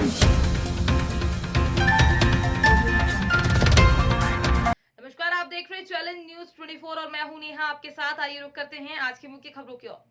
नमस्कार, आप देख रहे हैं चैलेंज न्यूज 24 और मैं हूं नेहा आपके साथ। आइए रुक करते हैं आज की मुख्य खबरों की ओर।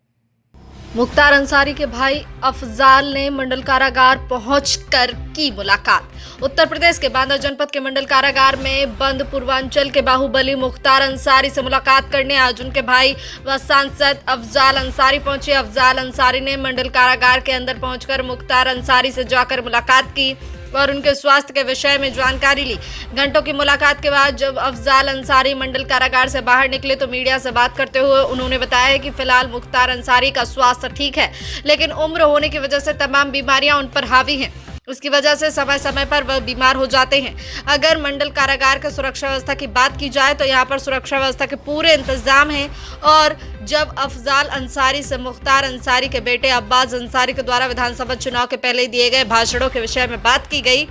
मुख्तार अंसारी के भाई अफजाल ने मंडल कारागार पहुंचकर की मुलाकात। उत्तर प्रदेश के बांदा जनपद के मंडल कारागार में बंद पूर्वांचल के बाहुबली मुख्तार अंसारी से मुलाकात करने आज उनके भाई व सांसद अफजाल अंसारी पहुंचे। अफजाल अंसारी ने मंडल कारागार के अंदर पहुंचकर मुख्तार अंसारी से जाकर मुलाकात की और उनके स्वास्थ्य के विषय में जानकारी ली। घंटों की मुलाकात के बाद जब अफजाल अंसारी मंडल कारागार से बाहर निकले तो मीडिया से बात करते हुए उन्होंने बताया कि फिलहाल मुख्तार अंसारी का स्वास्थ्य ठीक है, लेकिन उम्र होने की वजह से तमाम बीमारियां उन पर हावी हैं। उसकी वजह से समय समय पर वह बीमार हो जाते हैं। अगर मंडल कारागार के सुरक्षा व्यवस्था की बात की जाए तो यहाँ पर सुरक्षा व्यवस्था के पूरे इंतजाम हैं। और जब अफजाल अंसारी से मुख्तार अंसारी के बेटे अब्बास अंसारी के द्वारा विधानसभा चुनाव के पहले दिए गए भाषणों के विषय में बात की गई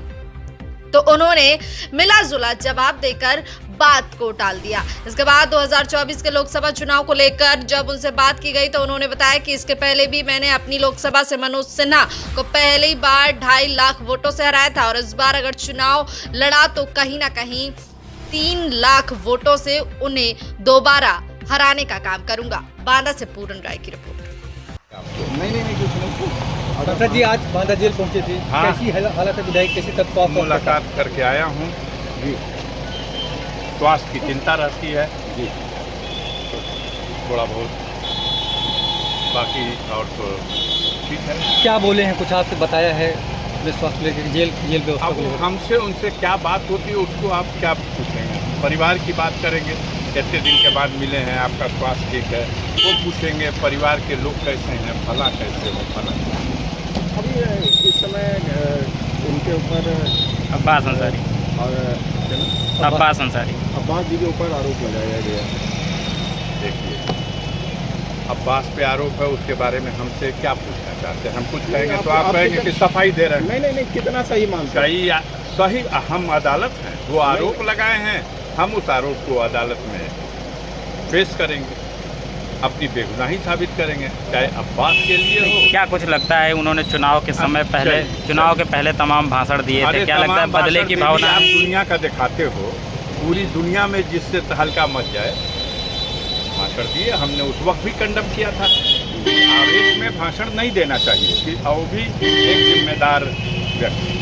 तो उन्होंने मिला जुला जवाब देकर बात को टाल दिया। इसके बाद 2024 के लोकसभा चुनाव को लेकर जब उनसे बात की गई तो उन्होंने बताया कि इसके पहले भी मैंने अपनी लोकसभा से मनोज सिन्हा को पहली बार 2.5 लाख वोटों से हराया था और इस बार अगर चुनाव लड़ा तो कहीं ना कहीं 3 लाख वोटों से उन्हें दोबारा हराने का काम करूंगा। बांदा से पूरन राय की रिपोर्ट। अच्छा जी, आज बांदा जेल पहुंचे थे। हाँ। कैसी हालत है विधायक, कैसे तक मुलाकात करके आया हूँ जी। स्वास्थ्य की चिंता रहती है जी, थोड़ा बहुत, बाकी और तो ठीक है। क्या बोले हैं, कुछ आपसे बताया है स्वास्थ्य लेकर जेल व्यवस्था अब को लेकर? हमसे उनसे क्या बात होती है उसको आप क्या पूछेंगे? परिवार की बात करेंगे, कितने दिन के बाद मिले हैं, आपका स्वास्थ्य ठीक है, वो पूछेंगे परिवार के लोग कैसे हैं, फला कैसे हो फला। अभी इस समय उनके ऊपर अब्बास अंसारी और अब्बास अंसारी अब्बास जी के ऊपर आरोप लगाया गया। देखिए, अब्बास पे आरोप है, उसके बारे में हमसे क्या पूछना चाहते हैं? हम कुछ कहेंगे तो आप कहेंगे कि सफाई दे रहे हैं। नहीं, कितना सही मानते हैं? सही हम अदालत हैं, वो आरोप लगाए हैं, हम उस आरोप को अदालत में पेश करेंगे, अपनी बेगुनाही साबित करेंगे, चाहे अब्बास के लिए हो। क्या कुछ लगता है उन्होंने चुनाव के पहले तमाम भाषण दिए थे, क्या लगता है बदले की भावना? आप दुनिया का दिखाते हो, पूरी दुनिया में जिससे तहलका मच जाए भाषण दिए। हमने उस वक्त भी कंडम किया था। आवेश में भाषण नहीं देना चाहिए कि और भी एक जिम्मेदार व्यक्ति।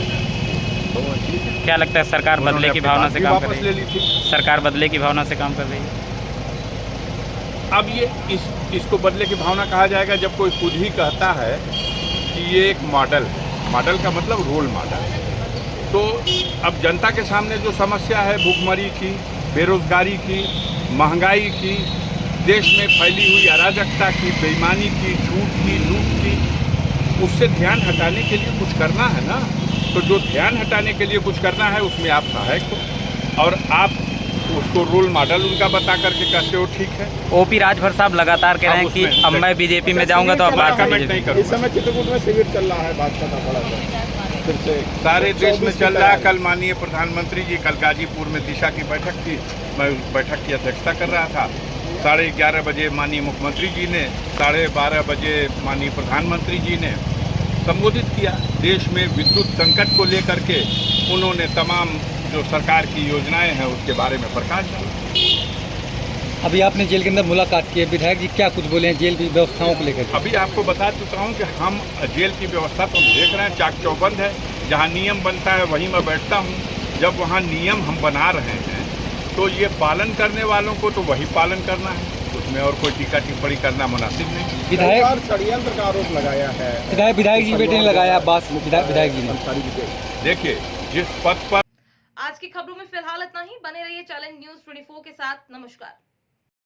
क्या लगता है सरकार बदले की भावना से काम कर वापस रही ले है? ली थी। सरकार बदले की भावना से काम कर रही है। अब ये इसको बदले की भावना कहा जाएगा जब कोई खुद ही कहता है कि ये एक मॉडल है। मॉडल का मतलब रोल मॉडल है। तो अब जनता के सामने जो समस्या है, भूखमरी की, बेरोजगारी की, महंगाई की, देश में फैली हुई अराजकता की, बेईमानी की, झूठ की, लूट की, उससे ध्यान हटाने के लिए कुछ करना है ना। तो जो ध्यान हटाने के लिए कुछ करना है उसमें आप सहायक हो और आप उसको रोल मॉडल उनका बता करके कहते हो ठीक है। ओपी राजभर साहब लगातार कह रहे हैं कि अब मैं बीजेपी में जाऊंगा तो अब कमेंट नहीं करूँगा। इस समय चित्रकूट में शिविर चल रहा है, बात करना पड़ा था फिर से। सारे देश में चल रहा है। कल माननीय प्रधानमंत्री जी, कल गाजीपुर में दिशा की बैठक थी, मैं उस बैठक की अध्यक्षता कर रहा था। 11:30 बजे माननीय मुख्यमंत्री जी ने, 12:30 बजे माननीय प्रधानमंत्री जी ने संबोधित किया। देश में विद्युत संकट को लेकर के उन्होंने तमाम जो सरकार की योजनाएं हैं उसके बारे में प्रकाश डाला। अभी आपने जेल के अंदर मुलाकात की है, विधायक जी क्या कुछ बोले हैं जेल की व्यवस्थाओं को लेकर? अभी आपको बता चुका हूं कि हम जेल की व्यवस्था तो हम देख रहे हैं, चाक चौबंद है। जहां नियम बनता है वहीं मैं बैठता हूं। जब वहां नियम हम बना रहे हैं तो ये पालन करने वालों को तो वही पालन करना है, उसमें और कोई टीका टिप्पणी करना मुनासिब नहीं। विधायक षड्यंत्र का आरोप लगाया है। विधायक जी बेटे ने लगाया, अब्बास विधायक जी ने। देखिए, जिस पद पर आज की खबरों में फिलहाल इतना ही। बने रहिए चैलेंज न्यूज 24 के साथ। नमस्कार।